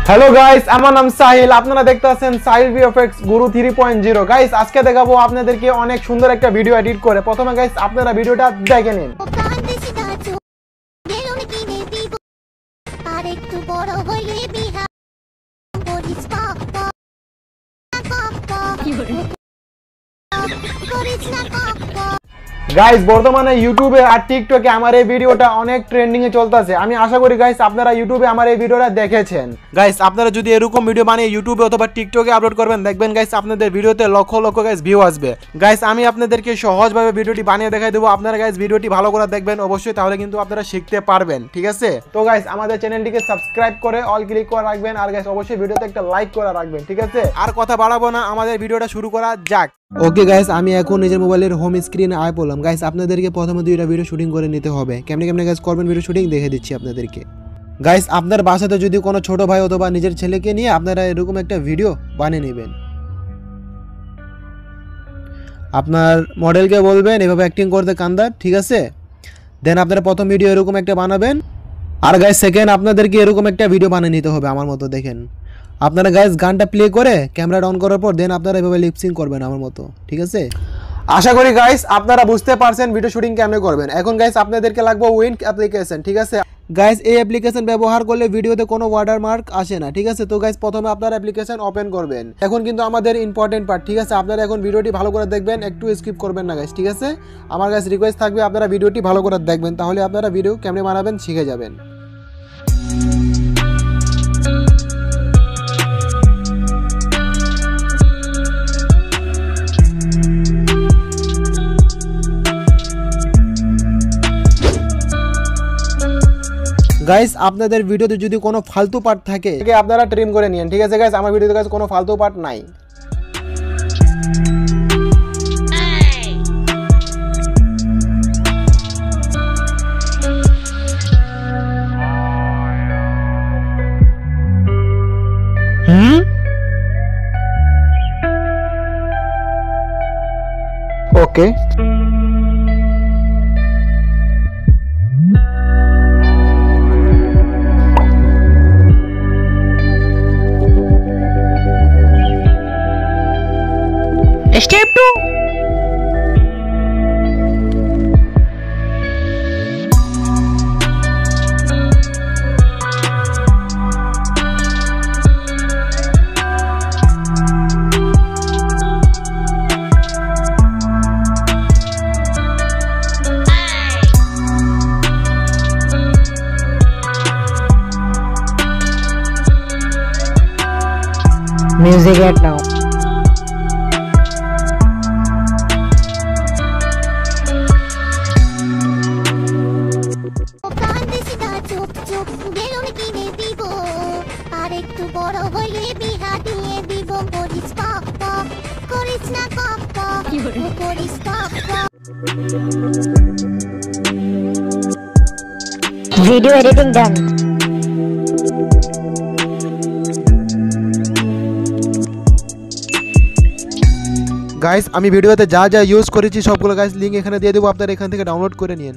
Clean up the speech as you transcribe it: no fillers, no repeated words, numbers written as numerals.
Hello guys, আমার নাম সাহিল। আপনারা দেখতে আছেন সাহিল ভিএফএক্স গুরু 3.0। গাইস, আজকে দেখাবো আপনাদেরকে অনেক সুন্দর একটা ভিডিও এডিট করে। প্রথমে গাইস আপনারা ভিডিওটা দেখে নিন। গাইস, বর্তমানে ইউটিউবে আর টিকটকে আমার এই ভিডিওটা অনেক ট্রেন্ডিং এ চলতেছে। আমি আশা করি গাইস আপনারা ইউটিউবে আমার এই ভিডিওটা দেখেছেন। গাইস, আপনারা যদি এরকম ভিডিও বানিয়ে ইউটিউবে অথবা টিকটকে আপলোড করবেন, দেখবেন গাইস আপনাদের ভিডিওতে লক্ষ লক্ষ গাইস ভিউ আসবে। গাইস, আমি আপনাদেরকে সহজভাবে ভিডিওটি বানিয়ে দেখাই দেবো। আপনারা গাইস ভিডিওটি ভালো করে দেখবেন অবশ্যই, তাহলে কিন্তু আপনারা শিখতে পারবেন। ঠিক আছে? তো গাইস, আমাদের চ্যানেলটিকে সাবস্ক্রাইব করে অল ক্লিক করে রাখবেন। আর গাইস অবশ্যই ভিডিওতে একটা লাইক করে রাখবেন। ঠিক আছে? আর কথা বাড়াবো না, আমাদের ভিডিওটা শুরু করা যাক। ওকে গাইস, আমি এখন নিজের মোবাইলের হোম স্ক্রিনে আয় পড়লাম। গাইস, আপনাদেরকে প্রথমে দুইটা ভিডিও শুটিং করে নিতে হবে। কেমনে কেমনে গাইস করবেন ভিডিও শুটিং দেখে দিচ্ছি আপনাদেরকে। গাইস, আপনার বাসাতে যদি কোনো ছোট ভাই অথবা নিজের ছেলেকে নিয়ে আপনারা এরকম একটা ভিডিও বানিয়ে নেবেন। আপনার মডেলকে বলবেন এভাবে অ্যাক্টিং করতে কান্দার। ঠিক আছে? দেন আপনারা প্রথম ভিডিও এরকম একটা বানাবেন। আর গাইস সেকেন্ড আপনাদেরকে এরকম একটা ভিডিও বানিয়ে নিতে হবে আমার মতো। দেখেন, আপনারা গাইস গানটা প্লে করে ক্যামেরা অন করার পর দেন আপনারা এভাবে লিপসিং করবেন আমার মতো। ঠিক আছে? আশা করি গাইস আপনারা বুঝতে পারছেন ভিডিও শুটিং কেমনে করবেন। এখন গাইস আপনাদেরকে লাগবে উইন্ক অ্যাপ্লিকেশন। ঠিক আছে গাইস? এই অ্যাপ্লিকেশন ব্যবহার করলে ভিডিওতে কোনো ওয়াটারমার্ক আসে না। ঠিক আছে? তো গাইস প্রথমে আপনারা অ্যাপ্লিকেশন ওপেন করবেন। এখন কিন্তু আমাদের ইম্পর্টেন্ট পার্ট। ঠিক আছে? আপনারা এখন ভিডিওটি ভালো করে দেখবেন, একটু স্কিপ করবেন না গাইস। ঠিক আছে? আমার গাইস রিকোয়েস্ট থাকবে আপনারা ভিডিওটি ভালো করে দেখবেন, তাহলে আপনারা ভিডিও কেমনে বানাবেন শিখে যাবেন। গাইস, আপনাদের ভিডিওতে যদি কোনো ফালতু পার্ট থাকে আপনারা ট্রিম করে নিন। ঠিক আছে গাইস? আমার ভিডিওতে গাইস কোনো ফালতু পার্ট নাই। ওকে, Step 2. Music at now. Video editing done. Guys, আমি ভিডিওতে যা যা ইউজ করেছি সবগুলো গাইস লিংক এখানে দিয়ে দেবো, আপনারা এখান থেকে ডাউনলোড করে নিন।